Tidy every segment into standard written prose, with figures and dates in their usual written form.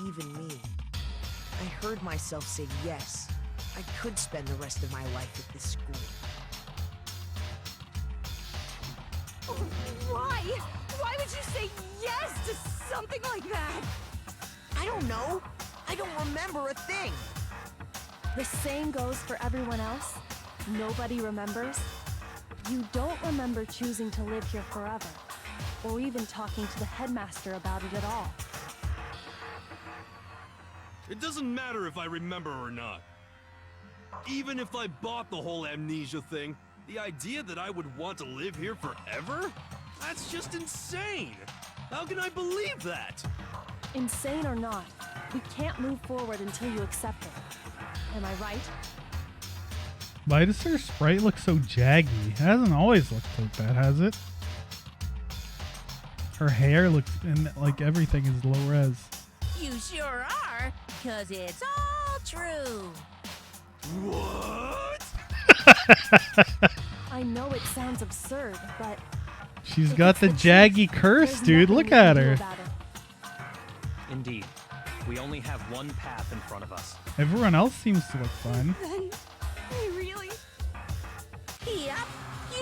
even me. I heard myself say yes. I could spend the rest of my life at this school. Why? Why would you say yes to something like that? I don't know. I don't remember a thing. The same goes for everyone else. Nobody remembers. You don't remember choosing to live here forever, or even talking to the headmaster about it at all. It doesn't matter if I remember or not. Even if I bought the whole amnesia thing, the idea that I would want to live here forever? That's just insane! How can I believe that? Insane or not, we can't move forward until you accept it. Am I right? Why does her sprite look so jaggy? It hasn't always looked like that, has it? Her hair looks, and like everything is low res. You sure are, 'cause it's all true. What? I know it sounds absurd, but She's if got it's the truth, jaggy curse, there's dude. nothing Look we can at do her. about it. Indeed. We only have one path in front of us. Everyone else seems to look fine. Then, really? Yep.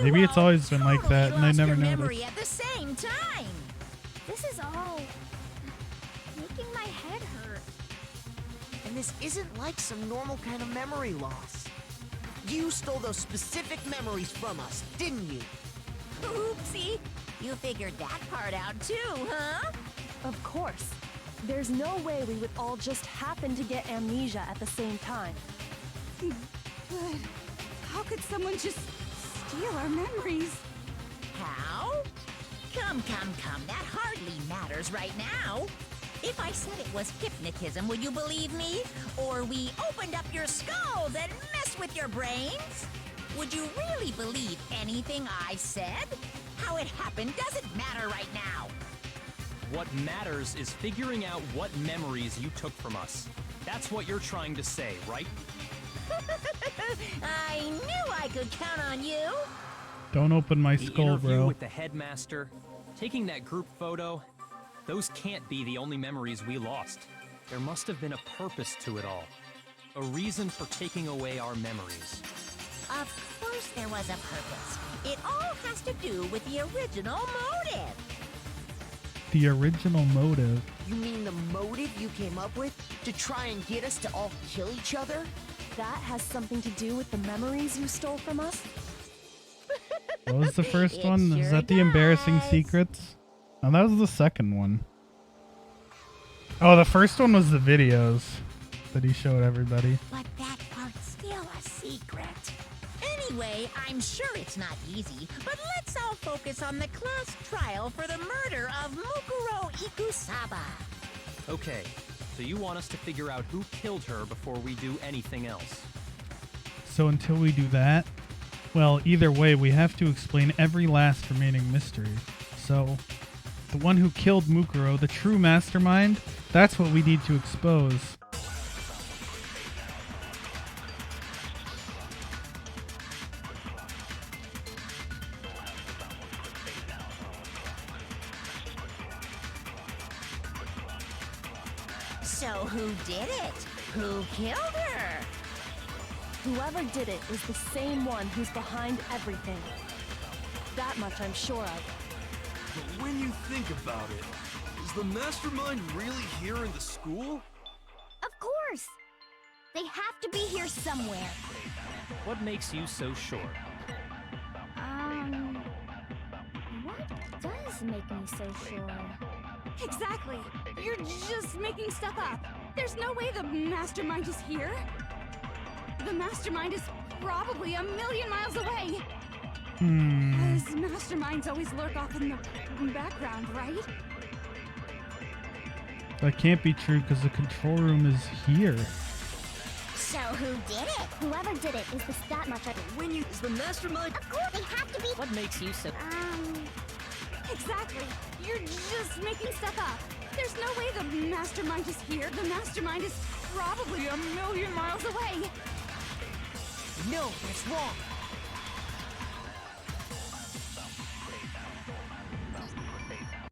Maybe it's always been like that, and I never noticed. noticed. At the same time. This is all making my head hurt. And this isn't like some normal kind of memory loss. You stole those specific memories from us, didn't you? Oopsie. You figured that part out too, huh? Of course. There's no way we would all just happen to get amnesia at the same time. But how could someone just steal our memories? How? Come. That hardly matters right now. If I said it was hypnotism, would you believe me? Or we opened up your skulls and messed with your brains? Would you really believe anything I said? How it happened doesn't matter right now. What matters is figuring out what memories you took from us. That's what you're trying to say, right? I knew I could count on you. Don't open my The skull, interview bro. with the headmaster, taking that group photo, those can't be the only memories we lost. There must have been a purpose to it all. A reason for taking away our memories. Of course there was a purpose. It all has to do with the original motive. The original motive. You mean the motive you came up with? To try and get us to all kill each other? That has something to do with the memories you stole from us? What was the first It one? Is sure that the embarrassing does. secrets? Oh, that was the second one. Oh, the first one was the videos that he showed everybody. But that part's still a secret. Anyway, I'm sure it's not easy, but let's all focus on the class trial for the murder of Mukuro Ikusaba. Okay, so you want us to figure out who killed her before we do anything else. So until we do that, well, either way, we have to explain every last remaining mystery. So, the one who killed Mukuro, the true mastermind, that's what we need to expose. So who did it? Who killed her? Whoever did it is the same one who's behind everything. That much I'm sure of. But when you think about it, is the mastermind really here in the school? Of course! They have to be here somewhere. What makes you so sure? What does make me so sure? Exactly. You're just making stuff up. There's no way the mastermind is here. The mastermind is probably a million miles away. Because masterminds always lurk off in the background, right? That can't be true because the control room is here. So who did it? Whoever did it is that much. When you... Is the mastermind... Of course, they have to be. What makes you so... Exactly. You're just making stuff up. There's no way the mastermind is here. The mastermind is probably a million miles away. No, that's wrong.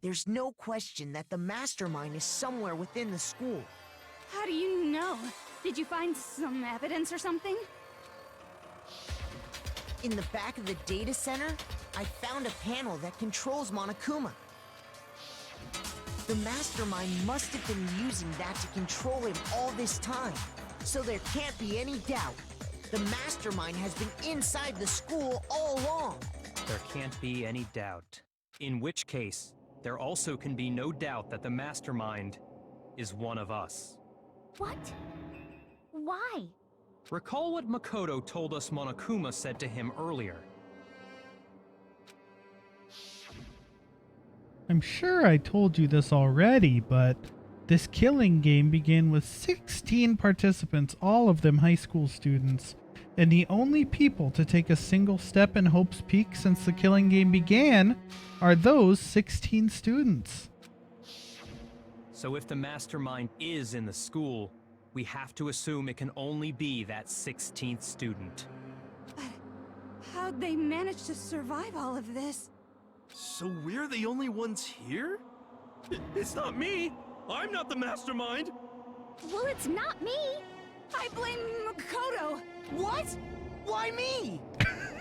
There's no question that the mastermind is somewhere within the school. How do you know? Did you find some evidence or something? In the back of the data center, I found a panel that controls Monokuma. The mastermind must have been using that to control him all this time. So there can't be any doubt. The mastermind has been inside the school all along. There can't be any doubt. In which case, there also can be no doubt that the mastermind is one of us. What? Why? Recall what Makoto told us Monokuma said to him earlier. I'm sure I told you this already, but this killing game began with 16 participants, all of them high school students, and the only people to take a single step in Hope's Peak since the killing game began are those 16 students. So if the mastermind is in the school, we have to assume it can only be that 16th student. But how'd they manage to survive all of this? So we're the only ones here? It's not me! I'm not the mastermind! Well, it's not me. I blame Makoto. What? Why me?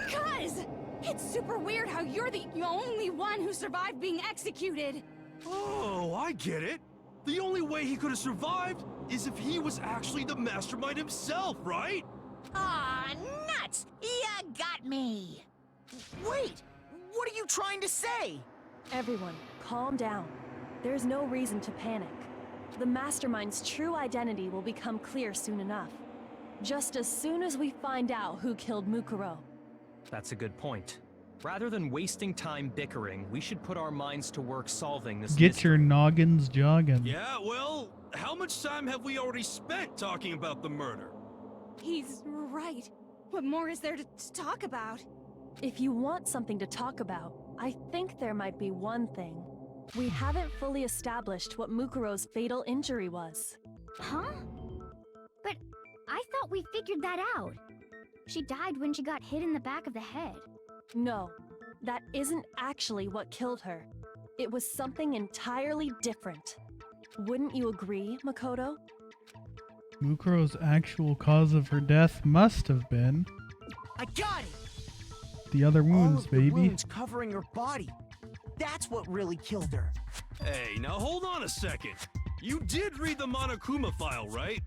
Cuz! It's super weird how you're the only one who survived being executed. Oh, I get it. The only way he could have survived is if he was actually the mastermind himself, right? Aw, nuts! You got me! Wait! What are you trying to say? Everyone, calm down. There's no reason to panic. The mastermind's true identity will become clear soon enough. Just as soon as we find out who killed Mukuro. That's a good point. Rather than wasting time bickering, we should put our minds to work solving this Get mystery. your noggins jogging. Yeah, well, how much time have we already spent talking about the murder? He's right. What more is there to talk about? If you want something to talk about, I think there might be one thing. We haven't fully established what Mukuro's fatal injury was. Huh? But I thought we figured that out. She died when she got hit in the back of the head. No, that isn't actually what killed her. It was something entirely different. Wouldn't you agree, Makoto? Mukuro's actual cause of her death must have been I got it! the other All wounds, of the baby. wounds covering her body. That's what really killed her. Hey, now hold on a second. You did read the Monokuma file, right?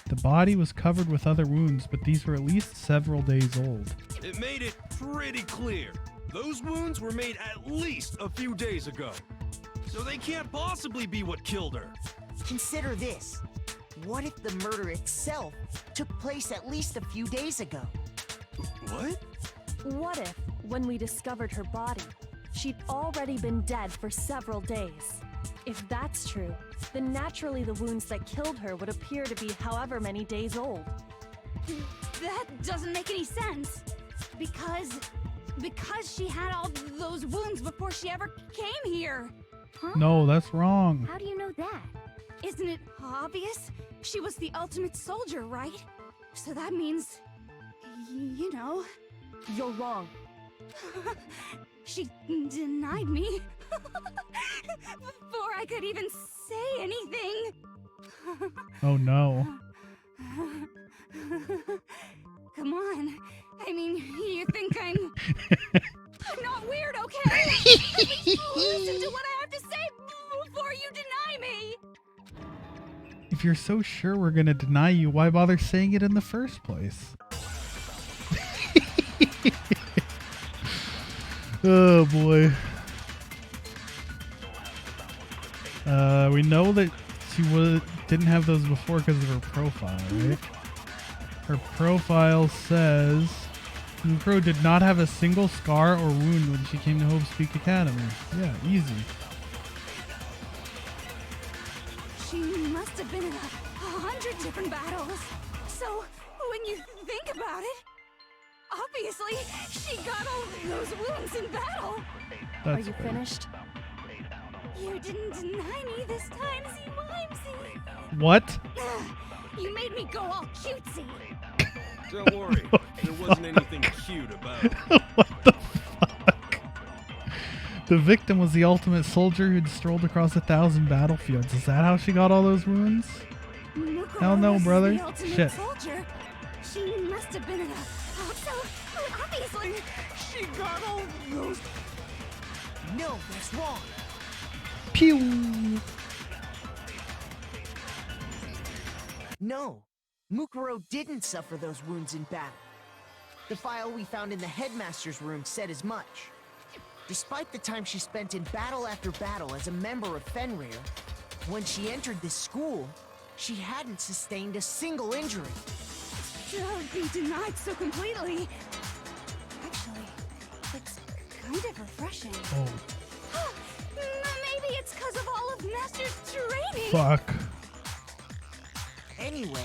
The body was covered with other wounds, but these were at least several days old. It made it pretty clear. Those wounds were made at least a few days ago. So they can't possibly be what killed her. Consider this. What if the murder itself took place at least a few days ago? What? What if, when we discovered her body, she'd already been dead for several days? If that's true, then naturally the wounds that killed her would appear to be however many days old. That doesn't make any sense. Because she had all those wounds before she ever came here. Huh? No, that's wrong. How do you know that? Isn't it obvious? She was the ultimate soldier, right? So that means, you know, You're wrong. she denied me before I could even say anything. Oh no. Come on. I mean, you think I'm not weird, okay? At least listen to what I have to say before you deny me. If you're so sure we're gonna deny you, why bother saying it in the first place? Oh boy. We know that she didn't have those before because of her profile, right? Her profile says Mukuro did not have a single scar or wound when she came to Hope's Peak Academy. Yeah, easy. She must have been in 100 different battles. So, when you think about it, obviously, she got all those wounds in battle. Are That's you fair. finished? You didn't deny me this time, Z-Wimesy. What? You made me go all cutesy. Don't worry. There wasn't anything cute about it. What the fuck? The victim was the ultimate soldier who'd strolled across 1,000 battlefields. Is that how she got all those wounds? Mukuro Hell no, was brother. The ultimate Shit. soldier. She must have been in a so obviously she got all those. No, that's wrong. Pew! No, Mukuro didn't suffer those wounds in battle. The file we found in the headmaster's room said as much. Despite the time she spent in battle after battle as a member of Fenrir, when she entered this school, she hadn't sustained a single injury. To be denied so completely. Actually, it's kind of refreshing. Oh, Maybe it's because of all of Master's training. fuck. Anyway,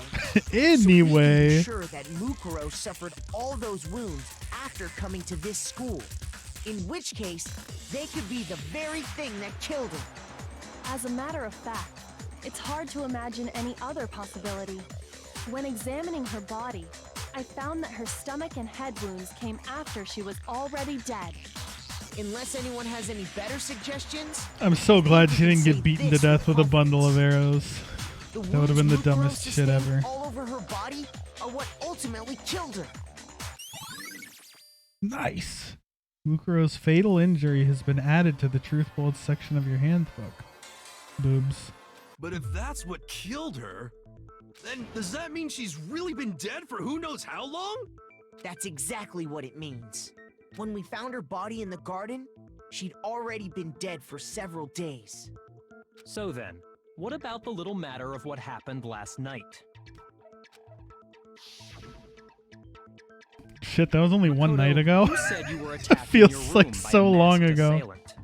Anyway. so we can be sure that Mukuro suffered all those wounds after coming to this school. In which case, they could be the very thing that killed her. As a matter of fact, it's hard to imagine any other possibility. When examining her body, I found that her stomach and head wounds came after she was already dead. Unless anyone has any better suggestions, I'm so glad she didn't say get beaten to this death with a with bundle of arrows. the That would have been the wounds Mukuro dumbest shit sustained ever. all over her body are what ultimately killed her. Nice. Mukuro's fatal injury has been added to the truth bold section of your handbook. Boobs. But if that's what killed her, then does that mean she's really been dead for who knows how long? That's exactly what it means. When we found her body in the garden, she'd already been dead for several days. So then, what about the little matter of what happened last night? Shit, that was only one Makoto, night ago. You said you were attacked feels in your like room by so a long masked ago. assailant.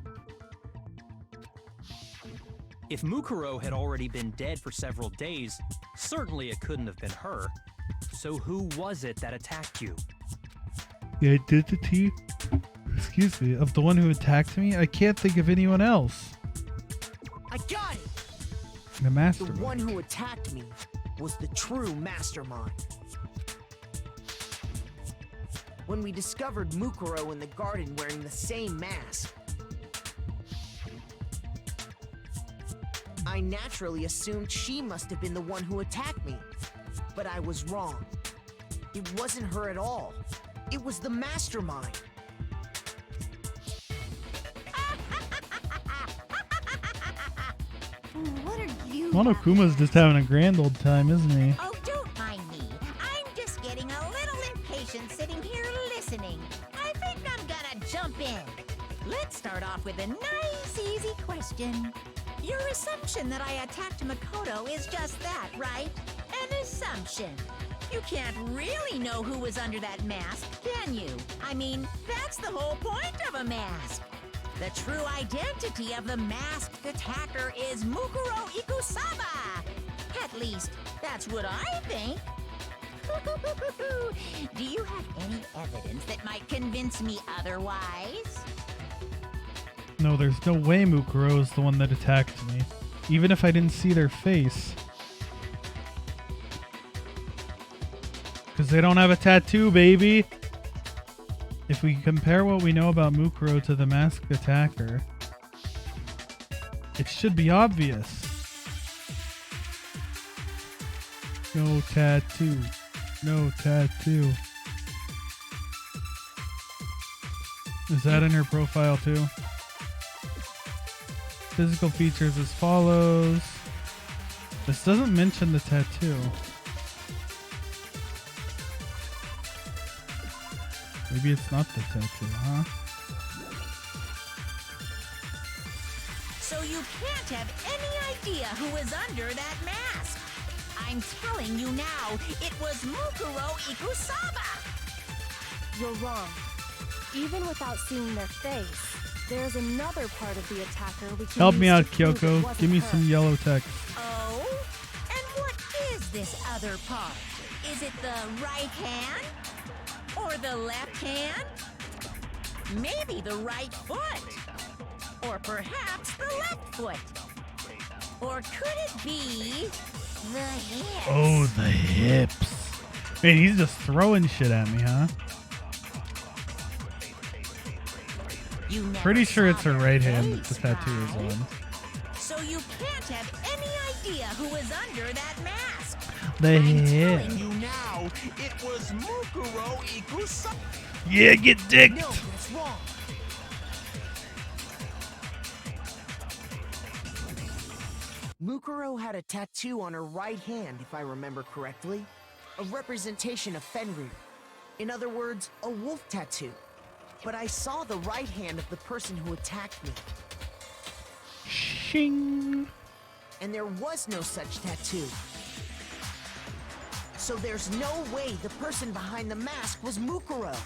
If Mukuro had already been dead for several days, certainly it couldn't have been her. So who was it that attacked you? The identity, excuse me, of the one who attacked me? I can't think of anyone else. I got it! The The mastermind. one who attacked me was the true mastermind. When we discovered Mukuro in the garden wearing the same mask, I naturally assumed she must have been the one who attacked me. But I was wrong. It wasn't her at all. It was the mastermind. What are you? Monokuma's just having a grand old time, isn't he? Oh, don't mind me. I'm just getting a little impatient sitting here listening. I think I'm gonna jump in. Let's start off with a nice, easy question. Your assumption that I attacked Makoto is just that, right? An assumption. You can't really know who was under that mask, can you? I mean, that's the whole point of a mask. The true identity of the masked attacker is Mukuro Ikusaba. At least, that's what I think. Do you have any evidence that might convince me otherwise? No, there's no way Mukuro is the one that attacked me. Even if I didn't see their face. Because they don't have a tattoo, baby. If we compare what we know about Mukuro to the masked attacker, it should be obvious. No tattoo. No tattoo. Is that in her profile too? Physical features as follows. This doesn't mention the tattoo. Maybe it's not the tattoo, huh? So you can't have any idea who was under that mask. I'm telling you now, it was Mukuro Ikusaba. You're wrong. Even without seeing their face, there's another part of the attacker we can Help me use out, to prove it Kyoko. wasn't Give me her. some yellow text. Oh? And what is this other part? Is it the right hand? Or the left hand? Maybe the right foot? Or perhaps the left foot? Or could it be the hips? Oh, the hips. Man, he's just throwing shit at me, huh? You never Pretty sure saw it's her their right hand that the face, tattoo is right? on. So you can't have any idea who was under that mask. The I'm head. telling You now, it was Mukuro Ikusaba. Yeah, get dicked. No, that's wrong. Mukuro had a tattoo on her right hand, if I remember correctly. A representation of Fenrir. In other words, a wolf tattoo. But I saw the right hand of the person who attacked me. Shing. And there was no such tattoo. So there's no way the person behind the mask was Mukuro.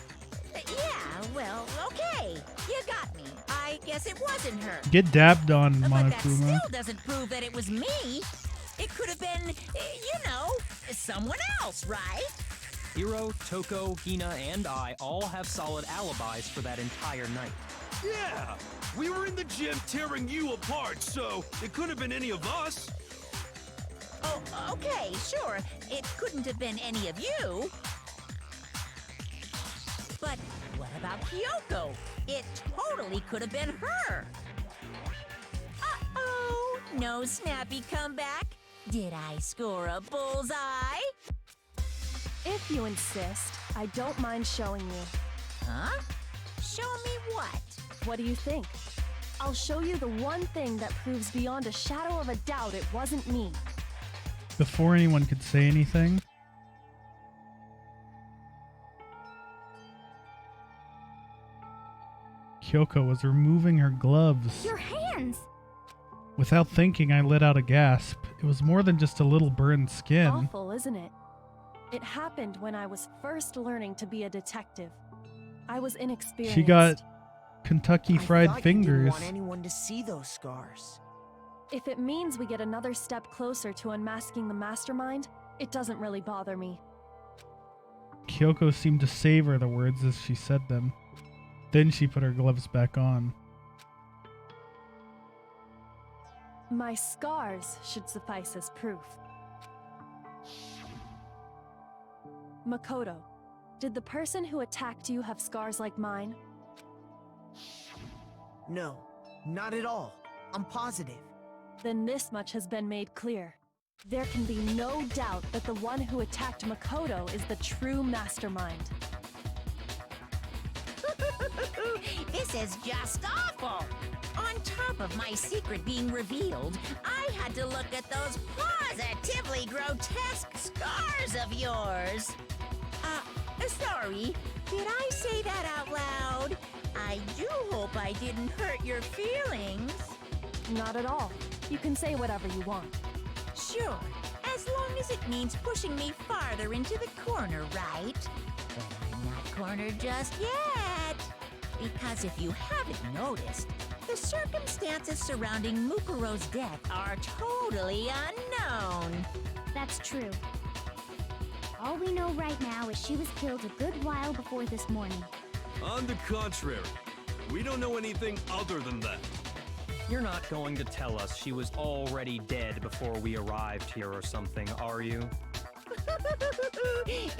Yeah, well, okay. You got me. I guess it wasn't her. Get dabbed on, But that Monokuma. still doesn't prove that it was me. It could have been, you know, someone else, right? Hiro, Toko, Hina, and I all have solid alibis for that entire night. Yeah! We were in the gym tearing you apart, so it couldn't have been any of us. Oh, okay, sure. It couldn't have been any of you. But what about Kyoko? It totally could have been her. Uh-oh, no snappy comeback. Did I score a bullseye? If you insist, I don't mind showing you. Huh? Show me what? What do you think? I'll show you the one thing that proves beyond a shadow of a doubt it wasn't me. Before anyone could say anything, Kyoko was removing her gloves. Your hands! Without thinking, I let out a gasp. It was more than just a little burned skin. Awful, isn't it? It happened when I was first learning to be a detective. I was inexperienced. She got Kentucky I Fried thought you Fingers. didn't want anyone to see those scars. If it means we get another step closer to unmasking the mastermind, it doesn't really bother me. Kyoko seemed to savor the words as she said them. Then she put her gloves back on. My scars should suffice as proof. Makoto, did the person who attacked you have scars like mine? No, not at all. I'm positive. Then this much has been made clear. There can be no doubt that the one who attacked Makoto is the true mastermind. This is just awful. On top of my secret being revealed, I had to look at those positively grotesque scars of yours. Sorry, did I say that out loud? I do hope I didn't hurt your feelings. Not at all. You can say whatever you want. Sure, as long as it means pushing me farther into the corner, right? But I'm not cornered just yet. Because if you haven't noticed, the circumstances surrounding Mukuro's death are totally unknown. That's true. All we know right now is she was killed a good while before this morning. On the contrary, we don't know anything other than that. You're not going to tell us she was already dead before we arrived here or something, are you?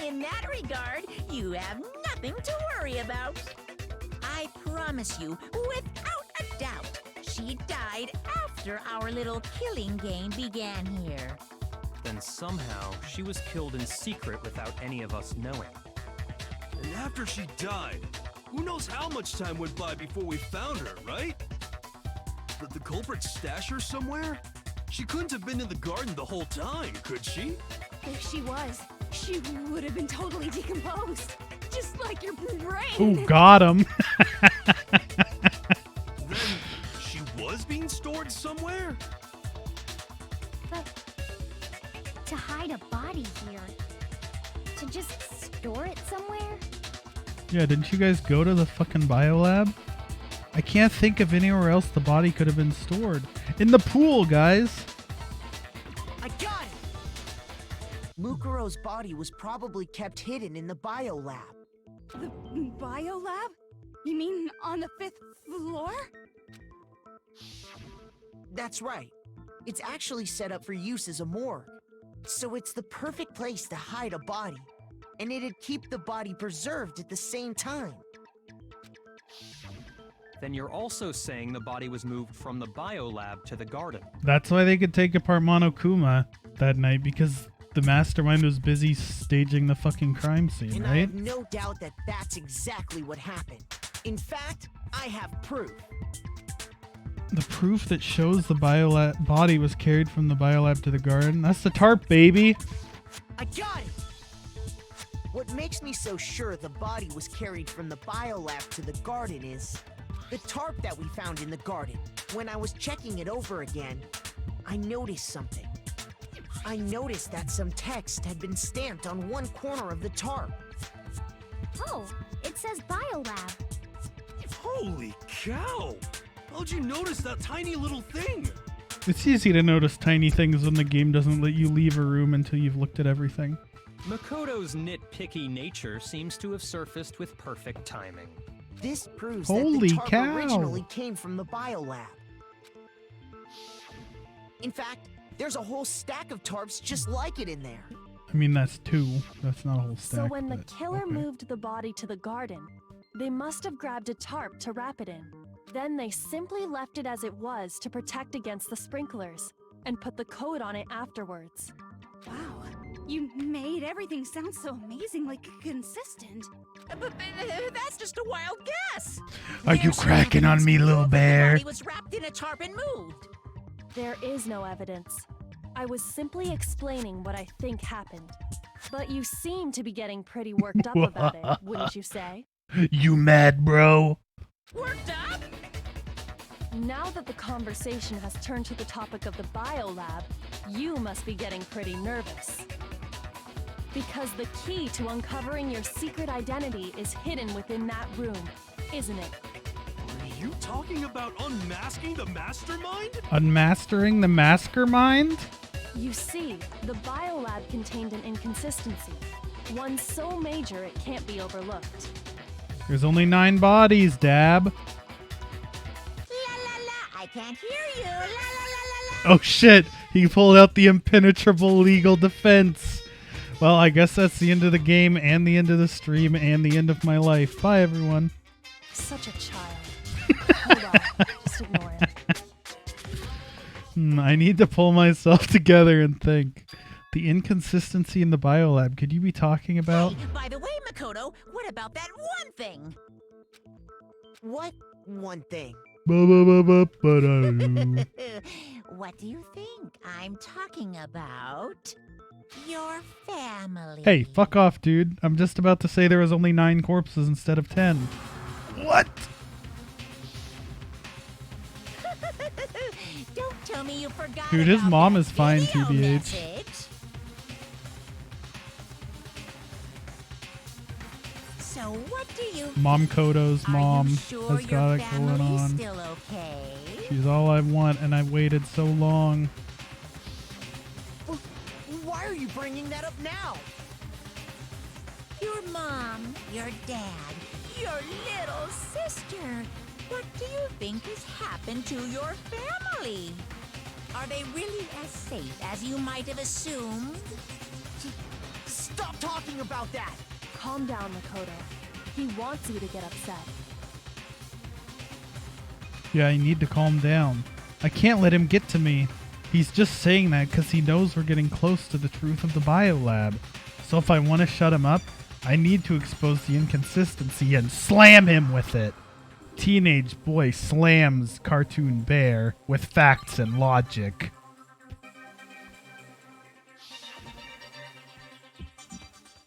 In that regard, you have nothing to worry about. I promise you, without a doubt, she died after our little killing game began here. Then somehow she was killed in secret without any of us knowing. And after she died, who knows how much time went by before we found her, right? Did the culprit stash her somewhere? She couldn't have been in the garden the whole time, could she? If she was, she would have been totally decomposed. Just like your brain. Ooh, got him. Then she was being stored somewhere? But to hide a body here, to just store it somewhere? Yeah, didn't you guys go to the fucking biolab? I can't think of anywhere else the body could have been stored. In the pool, guys. I got it! Mukuro's body was probably kept hidden in the biolab. The biolab? You mean on the 5th floor? That's right. It's actually set up for use as a morgue. So it's the perfect place to hide a body. And it'd keep the body preserved at the same time. then you're also saying the body was moved from the biolab to the garden. That's why they could take apart Monokuma that night, because the mastermind was busy staging the fucking crime scene, And I right? have no doubt that that's exactly what happened. In fact, I have proof. The proof that shows the body was carried from the biolab to the garden? That's the tarp, baby! I got it! What makes me so sure the body was carried from the biolab to the garden is the tarp that we found in the garden. When I was checking it over again, I noticed something. I noticed that some text had been stamped on one corner of the tarp. Oh, it says biolab. Holy cow! How'd you notice that tiny little thing? It's easy to notice tiny things when the game doesn't let you leave a room until you've looked at everything. Makoto's nitpicky nature seems to have surfaced with perfect timing. This proves Holy that the tarp cow. originally came from the biolab. In fact, there's a whole stack of tarps just like it in there. I mean, that's two. That's not a whole stack. So when the but killer okay. moved the body to the garden, they must have grabbed a tarp to wrap it in. Then they simply left it as it was to protect against the sprinklers, and put the code on it afterwards. Wow, you made everything sound so amazingly consistent. But that's just a wild guess. Are you There's no cracking on evidence me, to little prove that bear? The body was wrapped in a tarp and moved. There is no evidence. I was simply explaining what I think happened. But you seem to be getting pretty worked up about it, wouldn't you say? You mad, bro? Worked up? Now that the conversation has turned to the topic of the biolab, you must be getting pretty nervous. Because the key to uncovering your secret identity is hidden within that room, isn't it? Are you talking about unmasking the mastermind? Unmastering the mastermind? You see, the biolab contained an inconsistency. One so major it can't be overlooked. There's only 9 bodies, Dab. La la la, I can't hear you. La la la la la. Oh shit, he pulled out the impenetrable legal defense. Well, I guess that's the end of the game and the end of the stream and the end of my life. Bye, everyone. Such a child. Hold on, just ignore it. I need to pull myself together and think. The inconsistency in the biolab, could you be talking about? Hey, by the way, Makoto, what about that one thing? What one thing? Ba-ba-ba-ba-ba-da-doo. What do you think? I'm talking about your family. Hey, fuck off, dude. I'm just about to say there was only 9 corpses instead of 10. What? Don't tell me you forgot. Dude, his about mom that is fine, video TBH. message. So what do you Mom Koto's Are mom you sure has got your it going family's on. still okay? She's all I want, and I waited so long. Why are you bringing that up now? Your mom, your dad, your little sister. What do you think has happened to your family? Are they really as safe as you might have assumed? Stop talking about that! Calm down, Makoto. He wants you to get upset. Yeah, I need to calm down. I can't let him get to me. He's just saying that because he knows we're getting close to the truth of the biolab. So if I want to shut him up, I need to expose the inconsistency and slam him with it. Teenage boy slams cartoon bear with facts and logic.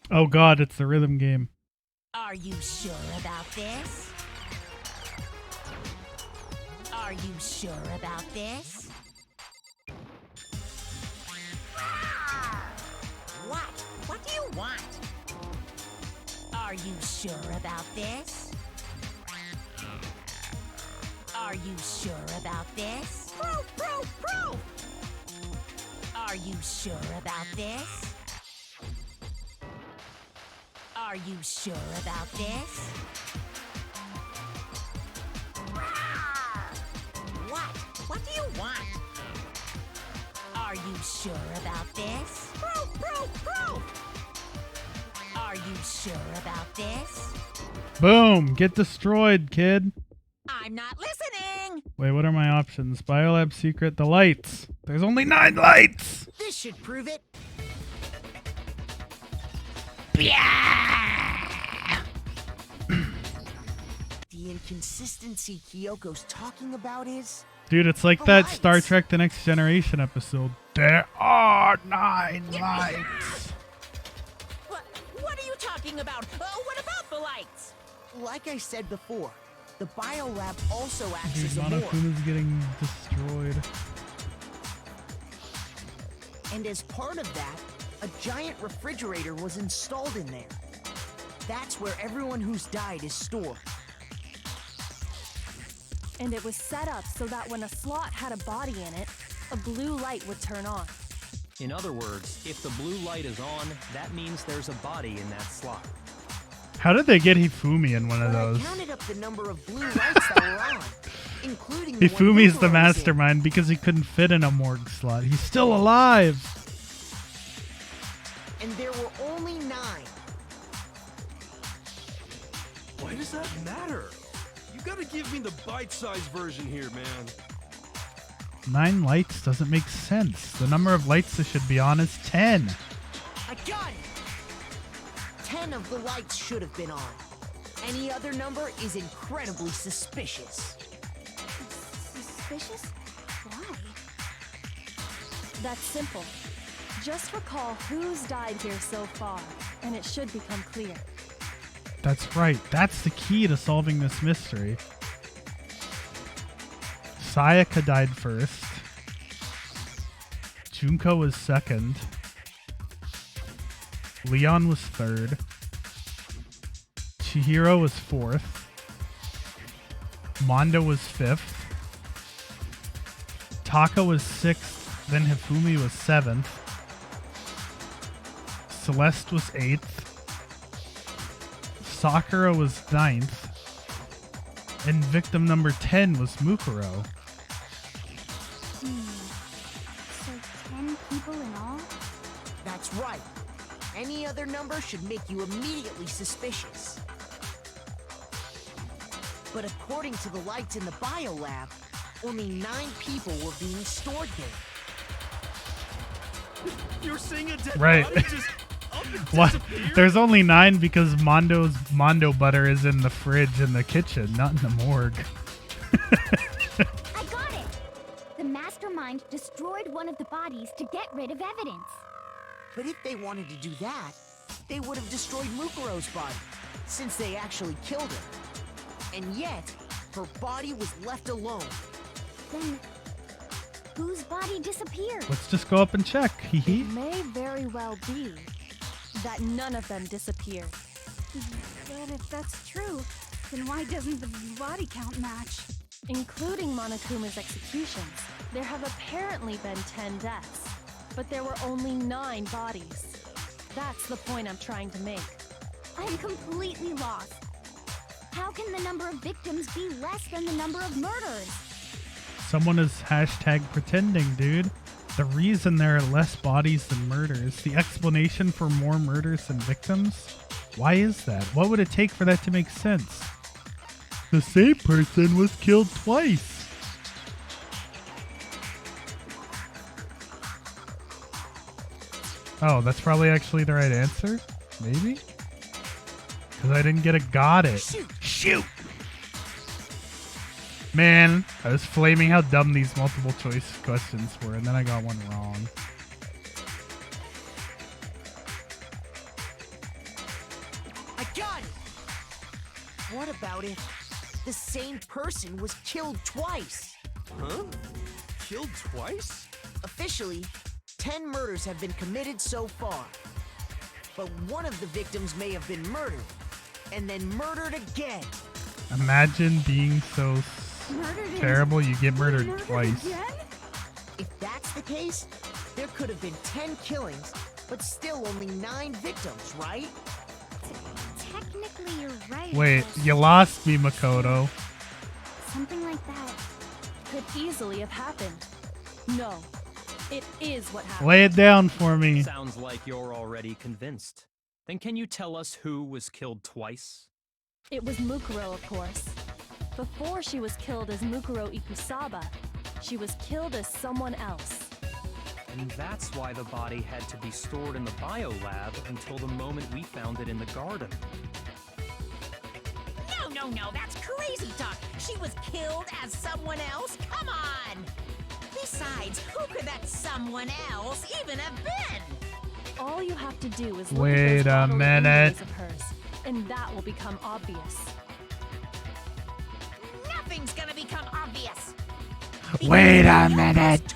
Oh god, it's the rhythm game. Are you sure about this? Are you sure about this? What? What do you want? Are you sure about this? Are you sure about this? Proof, proof, proof! Are you sure about this? Are you sure about this? What? What do you want? Are you sure about this? Proof, proof, proof! Are you sure about this? Boom! Get destroyed, kid. I'm not listening. Wait, what are my options? Biolab secret, the lights. There's only 9 lights! This should prove it. The inconsistency Kyoko's talking about is... Dude, it's like The that lights. Star Trek The Next Generation episode. There are 9 lights. What are you talking about? What about the lights? Like I said before, the biolab also acts Dude, as a morgue. Monokuma's getting destroyed. And as part of that, a giant refrigerator was installed in there. That's where everyone who's died is stored. And it was set up so that when a slot had a body in it, a blue light would turn on. In other words, if the blue light is on, that means there's a body in that slot. How did they get Hifumi in one of But those? I counted up the number of blue lights that were on, including the one Hifumi's the Mukuro was in. mastermind because he couldn't fit in a morgue slot. He's still alive! And there were only 9. Why does that matter? You gotta give me the bite-sized version here, man. 9 lights doesn't make sense. The number of lights this should be on is 10. I got it! 10 of the lights should have been on. Any other number is incredibly suspicious. Suspicious? Why? That's simple. Just recall who's died here so far, and it should become clear. That's right. That's the key to solving this mystery. Sayaka died first. Junko was second. Leon was third. Chihiro was fourth. Mondo was fifth. Taka was sixth. Then Hifumi was seventh. Celeste was eighth. Sakura was ninth. And victim number 10 was Mukuro. So 10 people in all? That's right. Any other number should make you immediately suspicious. But according to the lights in the biolab, only 9 people were being stored there. You're seeing a dead Right. body just up and What? disappear? There's only 9 because Mondo's Mondo butter is in the fridge in the kitchen, not in the morgue. I got it! The mastermind destroyed one of the bodies to get rid of evidence. But if they wanted to do that, they would have destroyed Mukuro's body, since they actually killed her. And yet, her body was left alone. Then, whose body disappeared? Let's just go up and check. Hee hee. It may very well be that none of them disappeared. But if that's true, then why doesn't the body count match? Including Monokuma's executions, there have apparently been 10 deaths, but there were only 9 bodies. That's the point I'm trying to make. I'm completely lost. How can the number of victims be less than the number of murders? Someone is hashtag pretending, dude. The reason there are less bodies than murders, the explanation for more murders than victims? Why is that? What would it take for that to make sense? The same person was killed twice. Oh, that's probably actually the right answer? Maybe? Because I didn't get a got it. Shoot! Man, I was flaming how dumb these multiple choice questions were, and then I got one wrong. I got it! What about if the same person was killed twice? Huh? Killed twice? Officially, 10 murders have been committed so far. But one of the victims may have been murdered, and then murdered again. Imagine being so Murdered and terrible you get murdered twice. Again? If that's the case, there could have been 10 killings, but still only 9 victims, right? Technically, you're right. Wait, but you lost me, Makoto. something like that. Could easily have happened. No, it is what happened. Lay it down for me. Sounds like you're already convinced. Then can you tell us who was killed twice? It was Mukuro, of course. Before she was killed as Mukuro Ikusaba, she was killed as someone else. And that's why the body had to be stored in the biolab until the moment we found it in the garden. No, that's crazy talk. She was killed as someone else? Come on! Besides, who could that someone else even have been? All you have to do is look Wait at those a bodily minute. injuries of hers, and that will become obvious. Nothing's gonna become obvious. Wait a Because minute.